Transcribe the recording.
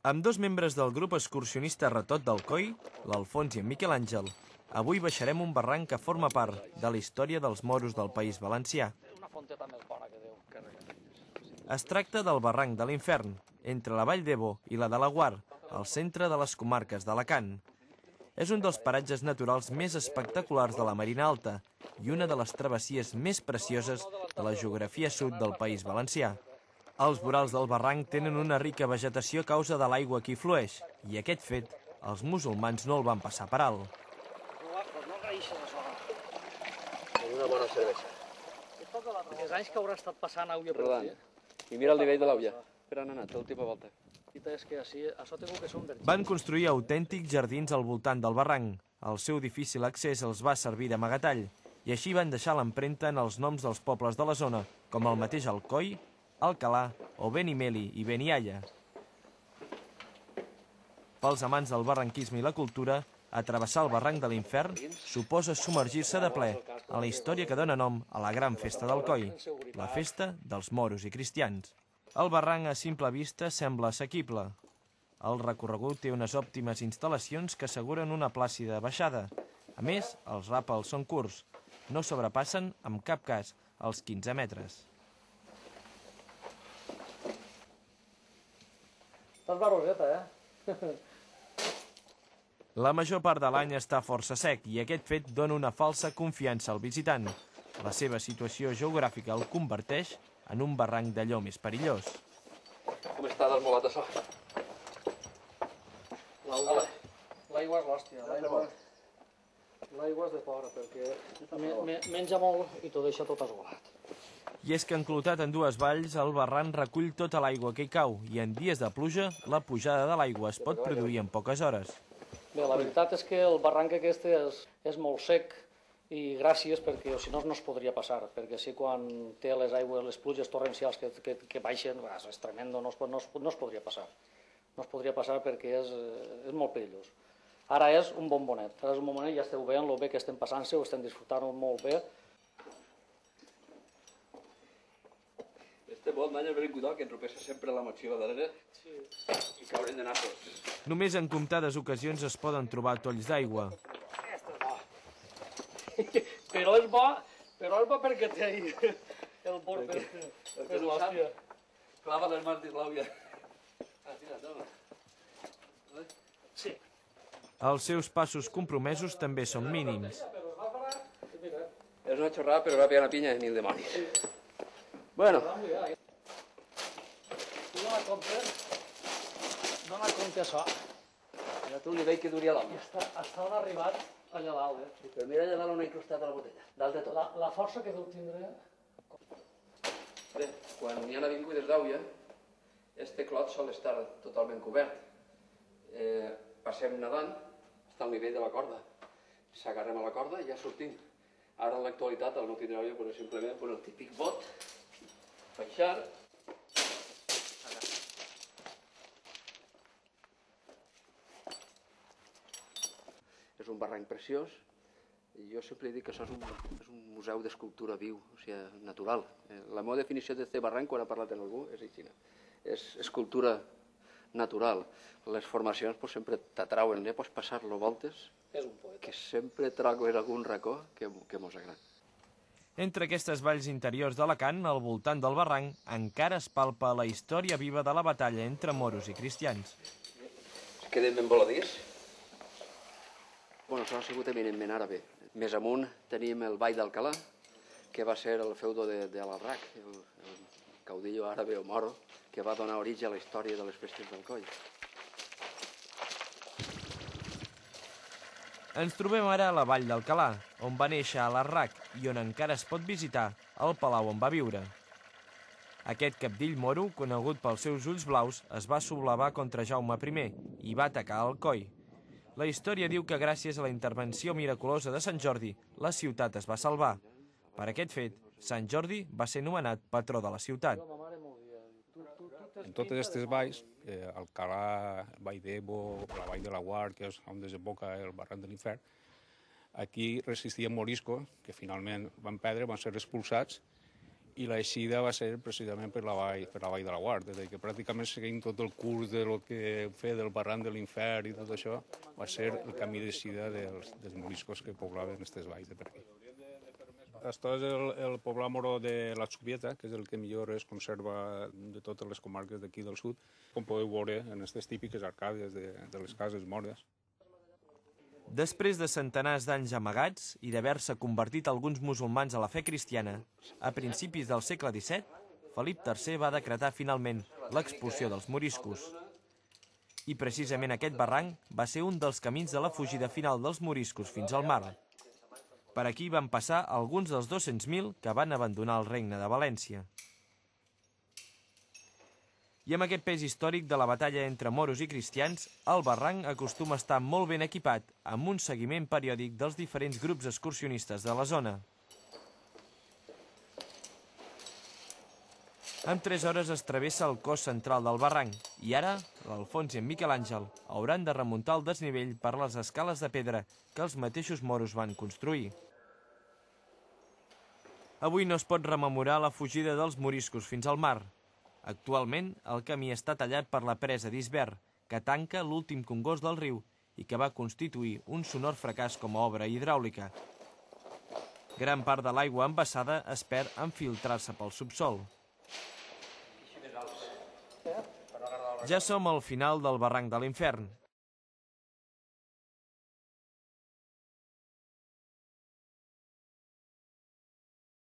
Amb dos membres del grup excursionista Ratot d'Alcoi, l'Alfons i en Miquel Àngel, avui baixarem un barranc que forma part de la història dels moros del País Valencià. Es tracta del barranc de l'Infern, entre la Vall d'Ebo i la de la Guar, al centre de les comarques d'Alacant. És un dels paratges naturals més espectaculars de la Marina Alta i una de les travessies més precioses de la geografia sud del País Valencià. Els vorals del barranc tenen una rica vegetació a causa de l'aigua que hi flueix, i aquest fet els musulmans no el van passar per alt. Una bona cervesa. Els anys que haurà estat passant avui per aquí. I mira el nivell de l'aulla, per on ha anat, l'última volta. És que així, això té que són verges. Van construir autèntics jardins al voltant del barranc. El seu difícil accés els va servir d'amagatall, i així van deixar l'empremta en els noms dels pobles de la zona, com el mateix Alcoi, Alcalà o Benimeli i Benialla. Pels amants del barranquisme i la cultura, travessar el barranc de l'Infern suposa submergir-se de ple en la història que dona nom a la gran festa d'Alcoi, la festa dels moros i cristians. El barranc a simple vista sembla assequible. El recorregut té unes òptimes instal·lacions que asseguren una plàcida baixada. A més, els ràpels són curts. No sobrepassen, en cap cas, els 15 metres. Estàs barroseta, eh? La major part de l'any està força sec i aquest fet dona una falsa confiança al visitant. La seva situació geogràfica el converteix en un barranc d'allò més perillós. Com està desmolat això? L'aigua és l'hòstia. L'aigua és de fora, perquè menja molt i t'ho deixa tot esgolat. I és que enclotat en dues valls, el barranc recull tota l'aigua que hi cau i en dies de pluja, la pujada de l'aigua es pot produir en poques hores. Bé, la veritat és que el barranc aquest és molt sec i gràcies perquè si no no es podria passar, perquè si quan té les aigües, les pluges torrencials que baixen, és tremendo, no es podria passar. No es podria passar perquè és molt perillós. Ara és un bombonet, ja esteu veient el bé que estem passant-se, ho estem disfrutant molt bé. Este bon d'any és ben cuidado, que entropessa sempre la motxilla darrere i caurem de nassos. Només en comptades ocasions es poden trobar tolls d'aigua. Però és bo perquè té el bord per l'hòstia. Clava les mans dins l'àuia. Sí. Els seus passos compromesos també són mínims. És una xorrada, però va pegar una pinya ni el dimoni. Bueno. Tu dona compte això. Mira tu el nivell que duria l'àuia. Està on ha arribat allà dalt, Però mira allà dalt on ha incrustat a la botella, dalt de tot. La força que deu tindre... Bé, quan hi ha avingudes d'àuia, este clot sol estar totalment cobert. Passem nedant, està al nivell de la corda. S'agarrem a la corda i ja sortim. Ara en l'actualitat el no tindrà àuia, però simplement el típic bot, baixar... És un barranc preciós, i jo sempre dic que això és un museu d'escultura viu, o sigui, natural. La meva definició d'aquest barranc, quan he parlat amb algú, és així. És escultura natural. Les formacions sempre t'atrauen, pots passar-lo voltes, que sempre trobes algun racó que mos agrada. Entre aquestes valls interiors d'Alacant, al voltant del barranc, encara es palpa la història viva de la batalla entre moros i cristians. Es queden ben voladís. Bueno, això ha sigut eminentment àrabe. Més amunt tenim el Vall d'Alcalà, que va ser el feudo de Al-Arraq, el caudillo àrabe o moro, que va donar origen a la història de les festes d'Alcoi. Ens trobem ara a la Vall d'Alcalà, on va néixer Al-Arraq i on encara es pot visitar el palau on va viure. Aquest cabdill moro, conegut pels seus ulls blaus, es va sublevar contra Jaume I i va atacar Alcoi. La història diu que gràcies a la intervenció miraculosa de Sant Jordi, la ciutat es va salvar. Per aquest fet, Sant Jordi va ser nomenat patró de la ciutat. En totes aquestes valls, Alcalà, Vall d'Ebo, la Vall de la Guar, que és on desemboca el barranc de l'Infern, aquí resistien moriscos, que finalment van perdre, van ser expulsats, i l'eixida va ser precisament per la vall de la Guard, és a dir, que pràcticament seguint tot el curs de lo que fer del barranc de l'Infern i tot això, va ser el camí d'eixida dels moriscos que poblaven aquestes valls de per aquí. Esto és el poblat moró de la Xubieta, que és el que millor es conserva de totes les comarques d'aquí del sud, com podeu veure en aquestes típiques arcades de les cases mores. Després de centenars d'anys amagats i d'haver-se convertit alguns musulmans a la fe cristiana, a principis del segle XVII, Felip III va decretar finalment l'expulsió dels moriscos. I precisament aquest barranc va ser un dels camins de la fugida final dels moriscos fins al mar. Per aquí van passar alguns dels 200.000 que van abandonar el regne de València. I amb aquest pes històric de la batalla entre moros i cristians, el barranc acostuma a estar molt ben equipat, amb un seguiment periòdic dels diferents grups excursionistes de la zona. En 3 hores es travessa el cos central del barranc i ara l'Alfons i en Miquel Àngel hauran de remuntar el desnivell per les escales de pedra que els mateixos moros van construir. Avui no es pot rememorar la fugida dels moriscos fins al mar. Actualment, el camí està tallat per la presa d'Isbert, que tanca l'últim congost del riu i que va constituir un sonor fracàs com a obra hidràulica. Gran part de l'aigua embassada es perd en filtrar-se pel subsol. Ja som al final del barranc de l'Infern